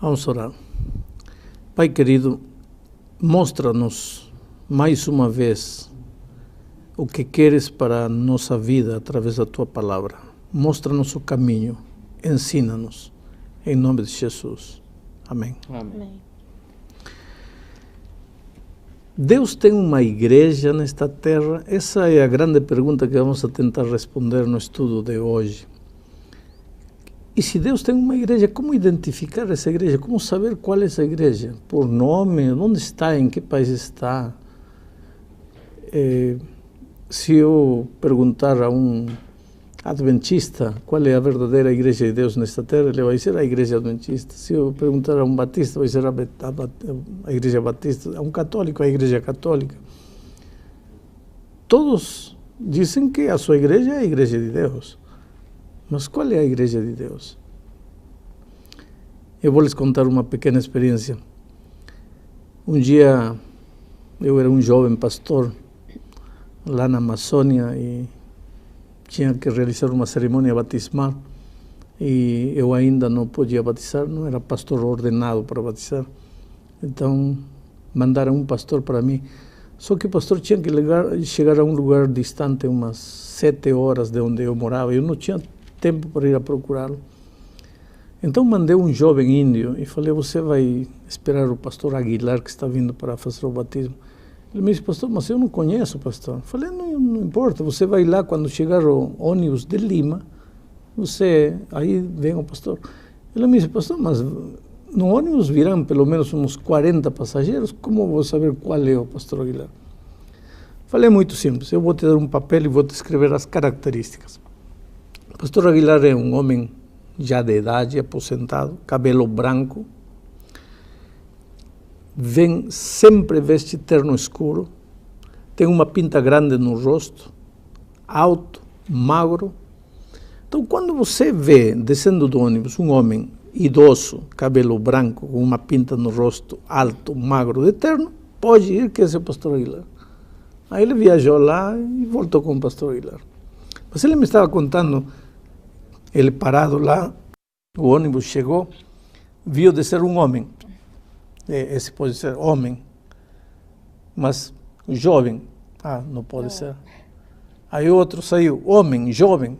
Vamos orar. Pai querido, mostra-nos mais uma vez o que queres para a nossa vida através da Tua Palavra. Mostra-nos o caminho, ensina-nos, em nome de Jesus. Amém. Amém. Deus tem uma igreja nesta terra? Essa é a grande pergunta que vamos a tentar responder no estudo de hoje. E se Deus tem uma igreja, como identificar essa igreja? Como saber qual é essa igreja? Por nome? Onde está? Em que país está? Se eu perguntar a um adventista qual é a verdadeira igreja de Deus nesta terra, ele vai dizer a igreja adventista. Se eu perguntar a um batista, vai ser a igreja batista. A um católico, a igreja católica. Todos dizem que a sua igreja é a igreja de Deus. Mas qual é a igreja de Deus? Eu vou lhes contar uma pequena experiência. Um dia, eu era um jovem pastor lá na Amazônia e tinha que realizar uma cerimônia batismal e eu ainda não podia batizar, não era pastor ordenado para batizar. Então, mandaram um pastor para mim. Só que o pastor tinha que chegar a um lugar distante, umas 7 horas de onde eu morava. Eu não tinha tempo para ir a procurá-lo. Então mandei um jovem índio e falei, você vai esperar o pastor Aguilar que está vindo para fazer o batismo. Ele me disse, pastor, mas eu não conheço o pastor. Falei, não importa, você vai lá quando chegar o ônibus de Lima, aí vem o pastor. Ele me disse, pastor, mas no ônibus virão pelo menos uns 40 passageiros, como eu vou saber qual é o pastor Aguilar? Falei, é muito simples, eu vou te dar um papel e vou te escrever as características. O pastor Aguilar é um homem já de idade, aposentado, cabelo branco, sempre veste terno escuro, tem uma pinta grande no rosto, alto, magro. Então, quando você vê, descendo do ônibus, um homem idoso, cabelo branco, com uma pinta no rosto, alto, magro, de terno, pode ir que esse é o pastor Aguilar. Aí ele viajou lá e voltou com o pastor Aguilar. Mas ele me estava contando, ele parado lá, o ônibus chegou, viu descer um homem. Esse pode ser homem, mas jovem, não pode ser. Aí outro saiu, homem, jovem,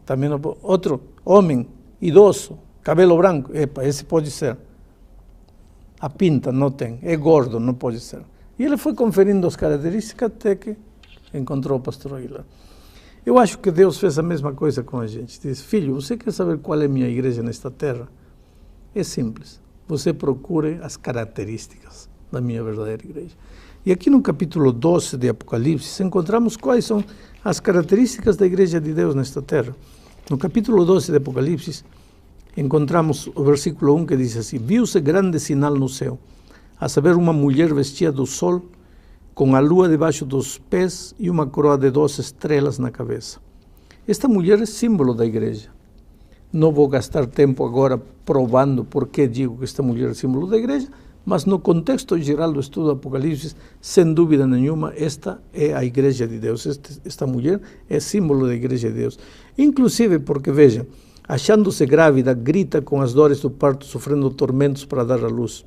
também não pode. Outro, homem, idoso, cabelo branco, esse pode ser. A pinta não tem, é gordo, não pode ser. E ele foi conferindo as características até que encontrou o pastor Aguilar. Eu acho que Deus fez a mesma coisa com a gente. Diz, filho, você quer saber qual é a minha igreja nesta terra? É simples. Você procure as características da minha verdadeira igreja. E aqui no capítulo 12 de Apocalipse, encontramos quais são as características da igreja de Deus nesta terra. No capítulo 12 de Apocalipse, encontramos o versículo 1 que diz assim, viu-se grande sinal no céu, a saber, uma mulher vestida do sol, com a lua debaixo dos pés e uma coroa de 12 estrelas na cabeça. Esta mulher é símbolo da igreja. Não vou gastar tempo agora provando por que digo que esta mulher é símbolo da igreja, mas no contexto geral do estudo do Apocalipse, sem dúvida nenhuma, esta é a igreja de Deus. Esta mulher é símbolo da igreja de Deus. Inclusive porque, vejam, achando-se grávida, grita com as dores do parto, sofrendo tormentos para dar à luz.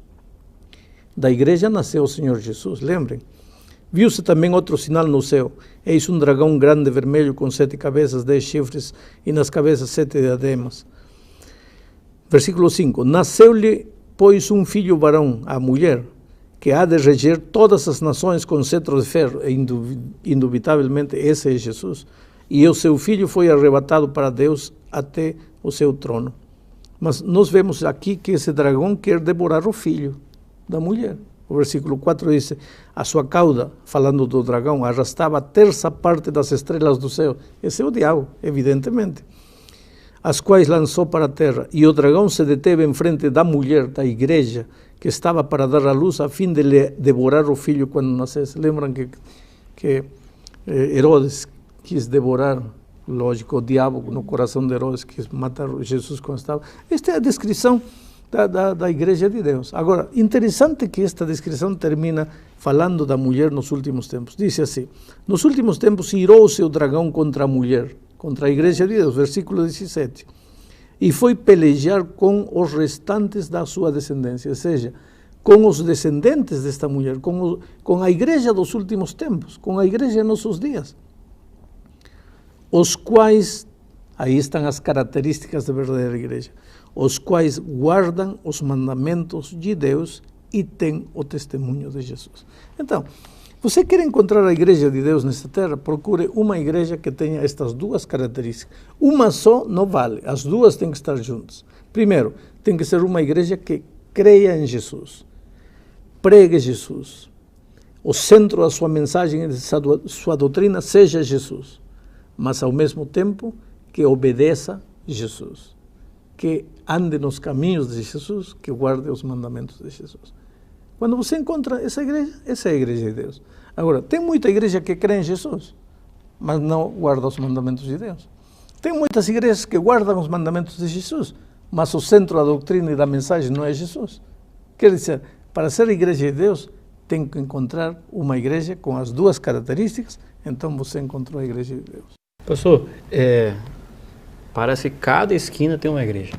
Da igreja nasceu o Senhor Jesus, lembrem. Viu-se também outro sinal no céu. Eis um dragão grande vermelho com 7 cabeças, 10 chifres e nas cabeças 7 diademas. Versículo 5. Nasceu-lhe, pois, um filho varão, a mulher, que há de reger todas as nações com cetro de ferro. E indubitavelmente esse é Jesus. E o seu filho foi arrebatado para Deus até o seu trono. Mas nós vemos aqui que esse dragão quer devorar o filho da mulher. O versículo 4 diz, a sua cauda, falando do dragão, arrastava a terça parte das estrelas do céu. Esse é o diabo, evidentemente. As quais lançou para a terra. E o dragão se deteve em frente da mulher, da igreja, que estava para dar à luz, a fim de lhe devorar o filho quando nascesse. Lembram que Herodes quis devorar, lógico, o diabo no coração de Herodes, quis matar Jesus quando estava. Esta é a descrição da igreja de Deus. Agora, interessante que esta descrição termina falando da mulher nos últimos tempos. Diz assim, nos últimos tempos irou-se o dragão contra a mulher, contra a igreja de Deus, versículo 17. e foi pelejar com os restantes da sua descendência, ou seja, com os descendentes desta mulher, com a igreja dos últimos tempos, com a igreja de nossos dias, os quais, aí estão as características da verdadeira igreja, os quais guardam os mandamentos de Deus e têm o testemunho de Jesus. Então, você quer encontrar a igreja de Deus nesta terra? Procure uma igreja que tenha estas duas características. Uma só não vale, as duas têm que estar juntas. Primeiro, tem que ser uma igreja que creia em Jesus, pregue Jesus, o centro da sua mensagem e da sua doutrina seja Jesus, mas ao mesmo tempo que obedeça Jesus, que ande nos caminhos de Jesus, que guarde os mandamentos de Jesus. Quando você encontra essa é a igreja de Deus. Agora, tem muita igreja que crê em Jesus, mas não guarda os mandamentos de Deus. Tem muitas igrejas que guardam os mandamentos de Jesus, mas o centro da doutrina e da mensagem não é Jesus. Quer dizer, para ser igreja de Deus, tem que encontrar uma igreja com as duas características, então você encontrou a igreja de Deus. Pastor, parece que cada esquina tem uma igreja.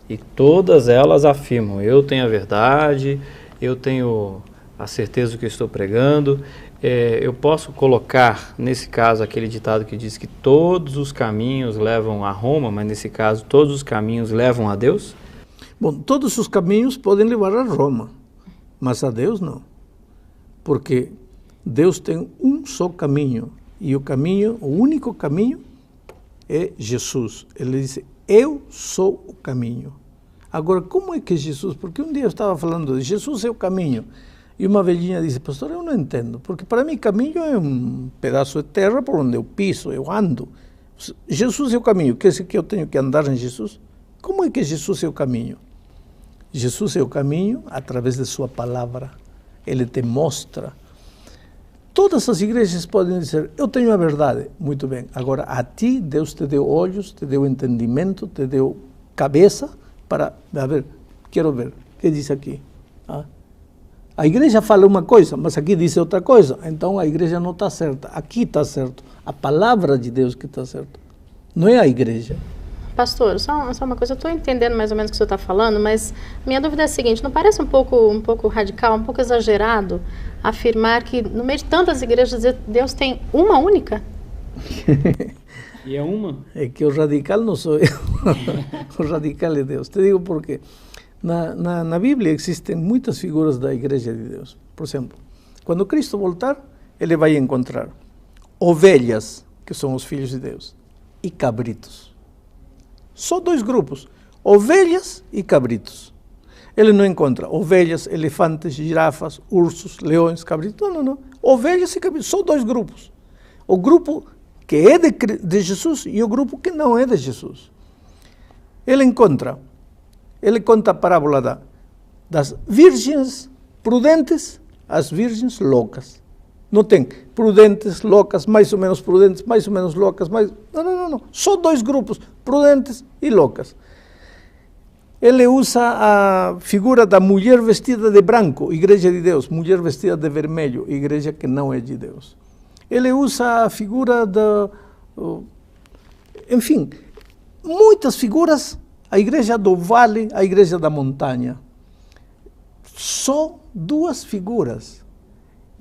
E todas elas afirmam, eu tenho a verdade, eu tenho a certeza do que eu estou pregando. Eu posso colocar, nesse caso, aquele ditado que diz que todos os caminhos levam a Roma, mas nesse caso, todos os caminhos levam a Deus? Bom, todos os caminhos podem levar a Roma, mas a Deus não. Porque Deus tem um só caminho, e o único caminho é Jesus. Ele disse, eu sou o caminho. Agora, como é que Jesus, porque um dia eu estava falando de Jesus é o caminho, e uma velhinha disse, pastor, eu não entendo, porque para mim caminho é um pedaço de terra por onde eu piso, eu ando. Jesus é o caminho, quer dizer que eu tenho que andar em Jesus? Como é que Jesus é o caminho? Jesus é o caminho através de sua palavra, ele te mostra. Todas as igrejas podem dizer, eu tenho a verdade, muito bem, agora a ti Deus te deu olhos, te deu entendimento, te deu cabeça, para, a ver, quero ver, o que diz aqui? A igreja fala uma coisa, mas aqui diz outra coisa, então a igreja não está certa, aqui está certo, a palavra de Deus que está certa, não é a igreja. Pastor, só uma coisa, eu estou entendendo mais ou menos o que o senhor está falando, mas minha dúvida é a seguinte, não parece um pouco radical, um pouco exagerado, afirmar que no meio de tantas igrejas Deus tem uma única? E é uma? É que o radical não sou eu, o radical é Deus. Te digo por quê. Na Bíblia existem muitas figuras da igreja de Deus. Por exemplo, quando Cristo voltar, ele vai encontrar ovelhas, que são os filhos de Deus, e cabritos. Só dois grupos, ovelhas e cabritos. Ele não encontra ovelhas, elefantes, girafas, ursos, leões, cabritos. Não. Ovelhas e cabritos, só dois grupos. O grupo que é de Jesus e o grupo que não é de Jesus. Ele conta a parábola das virgens prudentes, as virgens loucas. Não tem prudentes, loucas, mais ou menos loucas, Não. Só dois grupos, prudentes e loucas. Ele usa a figura da mulher vestida de branco, igreja de Deus, mulher vestida de vermelho, igreja que não é de Deus. Ele usa a figura enfim, muitas figuras, a igreja do vale, a igreja da montanha. Só duas figuras.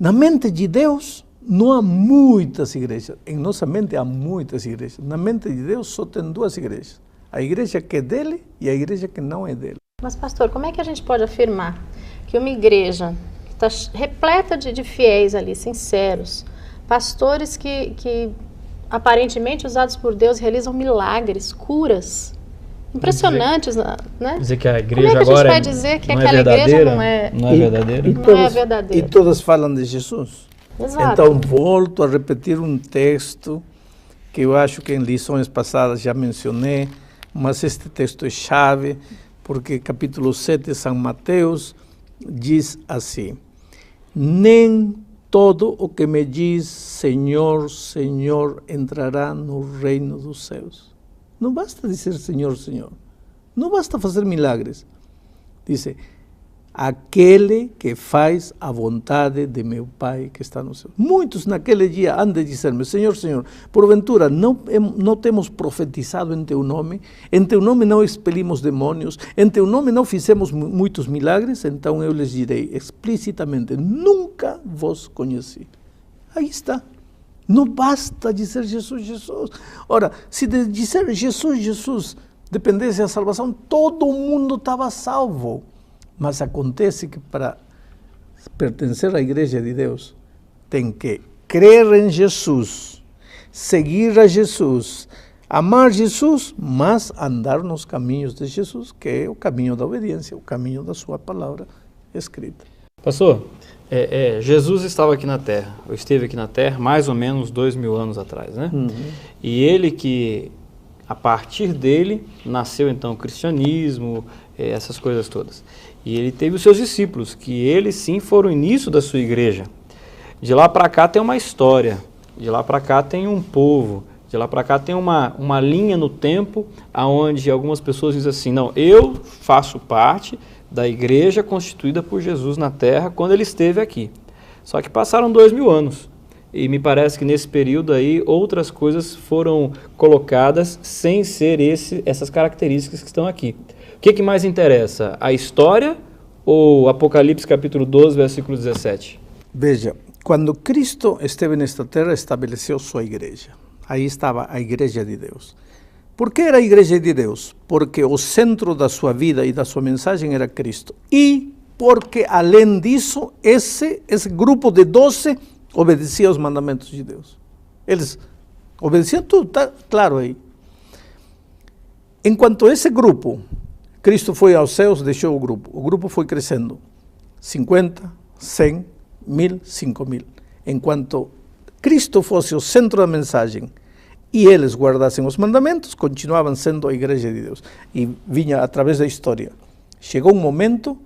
Na mente de Deus não há muitas igrejas. Em nossa mente há muitas igrejas. Na mente de Deus só tem duas igrejas. A igreja que é dele e a igreja que não é dele. Mas pastor, como é que a gente pode afirmar que uma igreja que está repleta de fiéis ali, sinceros, pastores que aparentemente usados por Deus realizam milagres, curas impressionantes, né? Dizer que a igreja como é que agora a gente vai dizer que aquela igreja não é verdadeira? E todas falam de Jesus. Exato. Então volto a repetir um texto que eu acho que em lições passadas já mencionei, mas este texto é chave, porque capítulo 7 de São Mateus diz assim: nem todo o que me diz Senhor, Senhor entrará no reino dos céus. Não basta dizer Senhor, Senhor. Não basta fazer milagres. Dice, aquele que faz a vontade de meu Pai que está no céu. Muitos naquele dia han de dizer-me, Senhor, Senhor, porventura não temos profetizado em teu nome não expelimos demônios, em teu nome não fizemos muitos milagres? Então eu lhes direi explicitamente, nunca vos conheci. Aí está. Não basta dizer Jesus, Jesus. Ora, se de dizer Jesus, Jesus dependesse a salvação, todo mundo estava salvo. Mas acontece que para pertencer à Igreja de Deus, tem que crer em Jesus, seguir a Jesus, amar Jesus, mas andar nos caminhos de Jesus, que é o caminho da obediência, o caminho da sua palavra escrita. Pastor, Jesus estava aqui na Terra, ou esteve aqui na Terra mais ou menos 2000 anos atrás, né? Uhum. E ele que, a partir dele, nasceu então o cristianismo, essas coisas todas. E ele teve os seus discípulos, que eles sim foram o início da sua igreja. De lá para cá tem uma história, de lá para cá tem um povo, de lá para cá tem uma linha no tempo, onde algumas pessoas dizem assim, não, eu faço parte da igreja constituída por Jesus na Terra quando ele esteve aqui. Só que passaram 2000 anos. E me parece que nesse período aí outras coisas foram colocadas sem ser essas características que estão aqui. O que mais interessa? A história ou Apocalipse capítulo 12, versículo 17? Veja, quando Cristo esteve nesta terra, estabeleceu sua igreja. Aí estava a igreja de Deus. Por que era a igreja de Deus? Porque o centro da sua vida e da sua mensagem era Cristo. E porque, além disso, esse grupo de 12 obedecia aos mandamentos de Deus. Eles obedeciam tudo, está claro aí. Enquanto esse grupo, Cristo foi aos céus, deixou o grupo foi crescendo. 50, 100, 1000, 5000. Enquanto Cristo fosse o centro da mensagem e eles guardassem os mandamentos, continuavam sendo a igreja de Deus. E vinha através da história. Chegou um momento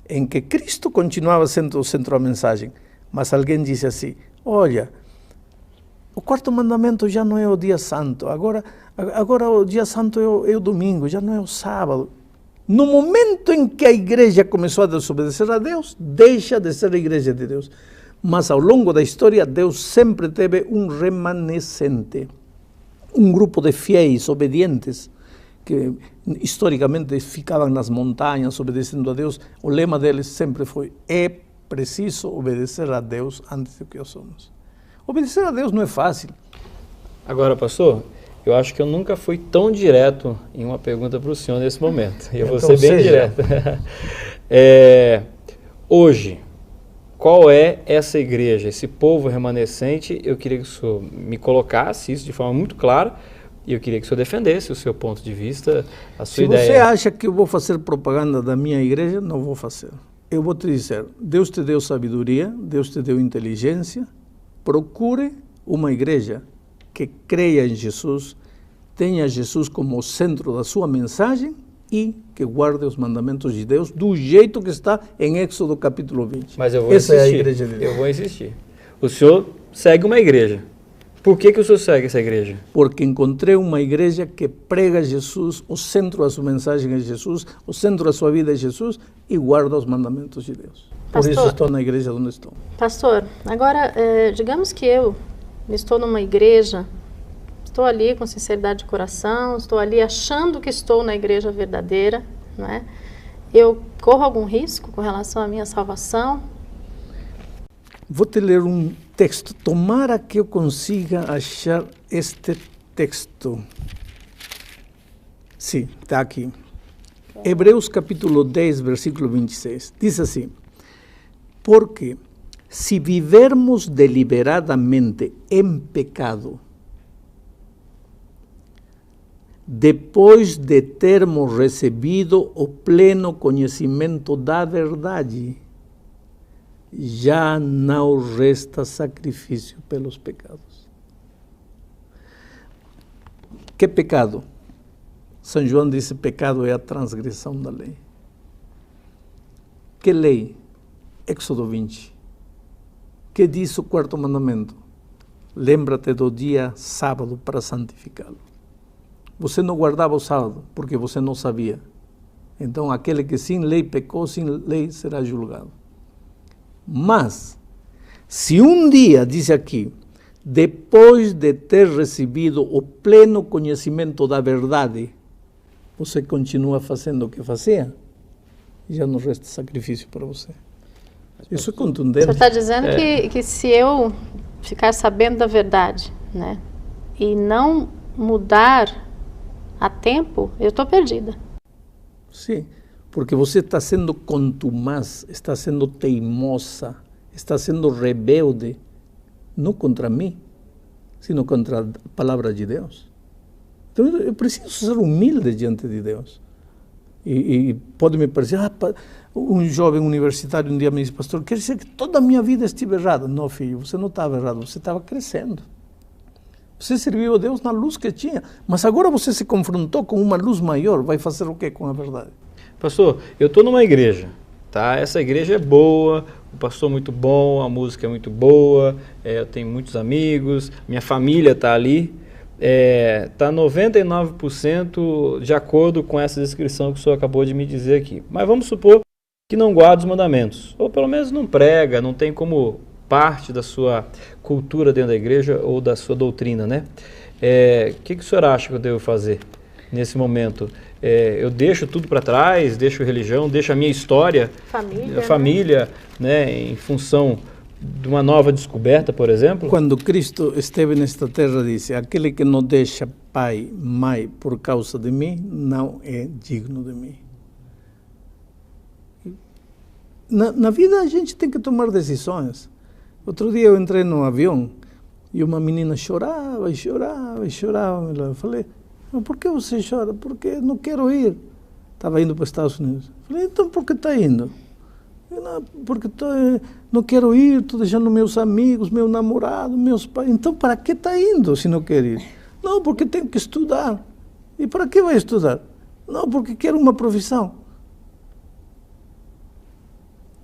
em que Cristo continuava sendo o centro da mensagem, mas alguém disse assim, olha, o quarto mandamento já não é o dia santo, agora o dia santo é o domingo, já não é o sábado. No momento em que a igreja começou a desobedecer a Deus, deixa de ser a igreja de Deus. Mas ao longo da história, Deus sempre teve um remanescente, um grupo de fiéis, obedientes, que historicamente ficavam nas montanhas obedecendo a Deus. O lema deles sempre foi, é preciso obedecer a Deus antes do que nós somos. Obedecer a Deus não é fácil. Agora, pastor, eu acho que eu nunca fui tão direto em uma pergunta para o senhor nesse momento. E eu vou ser bem direto. Hoje, qual é essa igreja, esse povo remanescente? Eu queria que o senhor me colocasse isso de forma muito clara e eu queria que o senhor defendesse o seu ponto de vista, a sua ideia. Se você acha que eu vou fazer propaganda da minha igreja, não vou fazer. Eu vou te dizer, Deus te deu sabedoria, Deus te deu inteligência, procure uma igreja que creia em Jesus, tenha Jesus como o centro da sua mensagem e que guarde os mandamentos de Deus do jeito que está em Êxodo capítulo 20. Mas eu vou insistir. Essa é a igreja de Deus. Eu vou insistir. O senhor segue uma igreja. Por que o senhor segue essa igreja? Porque encontrei uma igreja que prega Jesus, o centro da sua mensagem é Jesus, o centro da sua vida é Jesus e guarda os mandamentos de Deus. Pastor, por isso estou na igreja onde estou. Pastor, agora, digamos que eu estou numa igreja, estou ali com sinceridade de coração, estou ali achando que estou na igreja verdadeira, não é? Eu corro algum risco com relação à minha salvação? Vou te ler um texto. Tomara que eu consiga achar este texto. Sim, está aqui. Hebreus capítulo 10, versículo 26. Diz assim, porque se vivermos deliberadamente em pecado, depois de termos recebido o pleno conhecimento da verdade, já não resta sacrifício pelos pecados. Que pecado? São João disse, pecado é a transgressão da lei. Que lei? Êxodo 20. Que diz o quarto mandamento? Lembra-te do dia sábado para santificá-lo. Você não guardava o sábado porque você não sabia. Então, aquele que sem lei pecou, sem lei será julgado. Mas, se um dia, diz aqui, depois de ter recebido o pleno conhecimento da verdade, você continua fazendo o que fazia, já não resta sacrifício para você. Isso é contundente. Você está dizendo que se eu ficar sabendo da verdade, né, e não mudar a tempo, eu estou perdida. Sim, porque você está sendo contumaz, está sendo teimosa, está sendo rebelde, não contra mim, sino contra a palavra de Deus. Então eu preciso ser humilde diante de Deus. E pode me parecer, um jovem universitário um dia me disse, pastor, quer dizer que toda a minha vida estive errada? Não, filho, você não estava errado, você estava crescendo. Você serviu a Deus na luz que tinha, mas agora você se confrontou com uma luz maior, vai fazer o quê com a verdade? Pastor, eu estou numa igreja, tá? Essa igreja é boa, o pastor é muito bom, a música é muito boa, eu tenho muitos amigos, minha família está ali, está 99% de acordo com essa descrição que o senhor acabou de me dizer aqui. Mas vamos supor que não guarda os mandamentos, ou pelo menos não prega, não tem como parte da sua cultura dentro da igreja ou da sua doutrina, né? Que o senhor acha que eu devo fazer nesse momento? Eu deixo tudo para trás, deixo religião, deixo a minha história, família, né, em função de uma nova descoberta, por exemplo? Quando Cristo esteve nesta terra, disse, aquele que não deixa pai, mãe por causa de mim, não é digno de mim. Na vida a gente tem que tomar decisões. Outro dia eu entrei no avião e uma menina chorava e chorava e chorava. Eu falei, mas por que você chora? Porque não quero ir. Estava indo para os Estados Unidos. Falei, então por que está indo? Não, porque não quero ir, estou deixando meus amigos, meu namorado, meus pais. Então para que está indo se não quer ir? Não, porque tenho que estudar. E para que vai estudar? Não, porque quero uma profissão.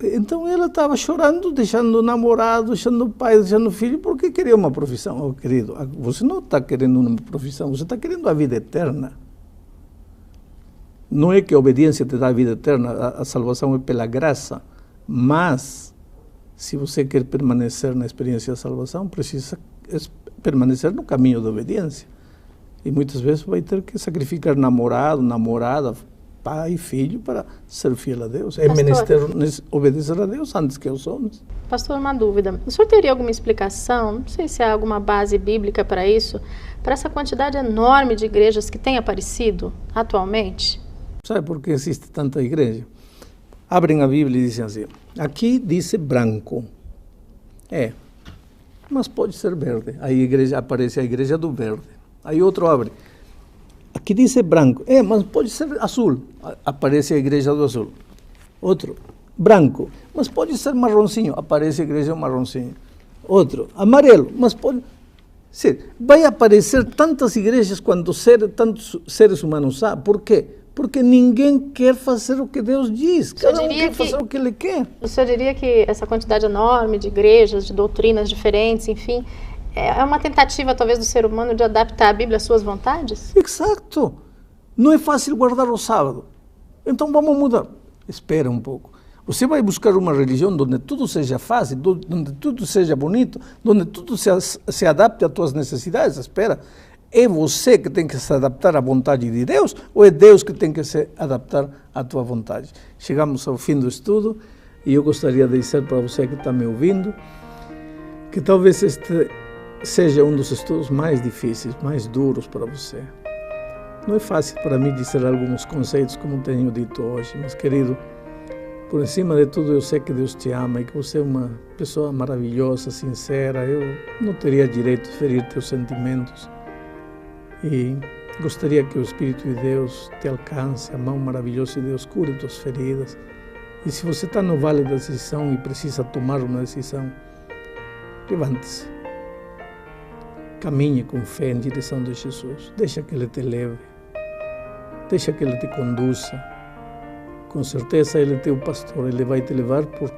Então ela estava chorando, deixando o namorado, deixando o pai, deixando o filho, porque queria uma profissão. Oh, querido, você não está querendo uma profissão, você está querendo a vida eterna. Não é que a obediência te dá a vida eterna, a salvação é pela graça, mas se você quer permanecer na experiência da salvação, precisa permanecer no caminho da obediência. E muitas vezes vai ter que sacrificar namorado, namorada, pai e filho para ser fiel a Deus. É menester obedecer a Deus antes que aos homens. Pastor, uma dúvida. O senhor teria alguma explicação, não sei se há alguma base bíblica para isso, para essa quantidade enorme de igrejas que têm aparecido atualmente? Sabe por que existe tanta igreja? Abrem a Bíblia e dizem assim, aqui diz branco. Mas pode ser verde. Aí aparece a igreja do verde. Aí outro abre. Aqui diz branco. Mas pode ser azul. Aparece a igreja do azul. Outro, branco. Mas pode ser marronzinho. Aparece a igreja marronzinho. Outro, amarelo. Mas pode... Sim, vai aparecer tantas igrejas quanto tantos seres humanos há. Por quê? Porque ninguém quer fazer o que Deus diz. Cada um quer fazer o que Ele quer. O senhor diria que essa quantidade enorme de igrejas, de doutrinas diferentes, enfim... é uma tentativa, talvez, do ser humano de adaptar a Bíblia às suas vontades? Exato. Não é fácil guardar o sábado. Então vamos mudar. Espera um pouco. Você vai buscar uma religião onde tudo seja fácil, onde tudo seja bonito, onde tudo se adapte às tuas necessidades. Espera. É você que tem que se adaptar à vontade de Deus ou é Deus que tem que se adaptar à tua vontade? Chegamos ao fim do estudo e eu gostaria de dizer para você que está me ouvindo que talvez este seja um dos estudos mais difíceis, mais duros para você. Não é fácil para mim dizer alguns conceitos como tenho dito hoje, mas querido, por cima de tudo eu sei que Deus te ama e que você é uma pessoa maravilhosa, sincera. Eu não teria direito de ferir teus sentimentos e gostaria que o Espírito de Deus te alcance, a mão maravilhosa de Deus cure tuas feridas. E se você está no vale da decisão e precisa tomar uma decisão, levante-se. Caminhe com fé em direção de Jesus. Deixa que Ele te leve. Deixa que Ele te conduza. Com certeza Ele é teu pastor. Ele vai te levar por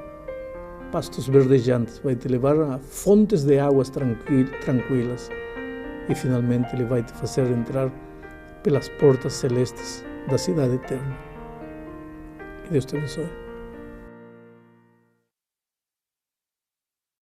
pastos verdejantes. Vai te levar a fontes de águas tranquilas. E finalmente Ele vai te fazer entrar pelas portas celestes da cidade eterna. Que Deus te abençoe.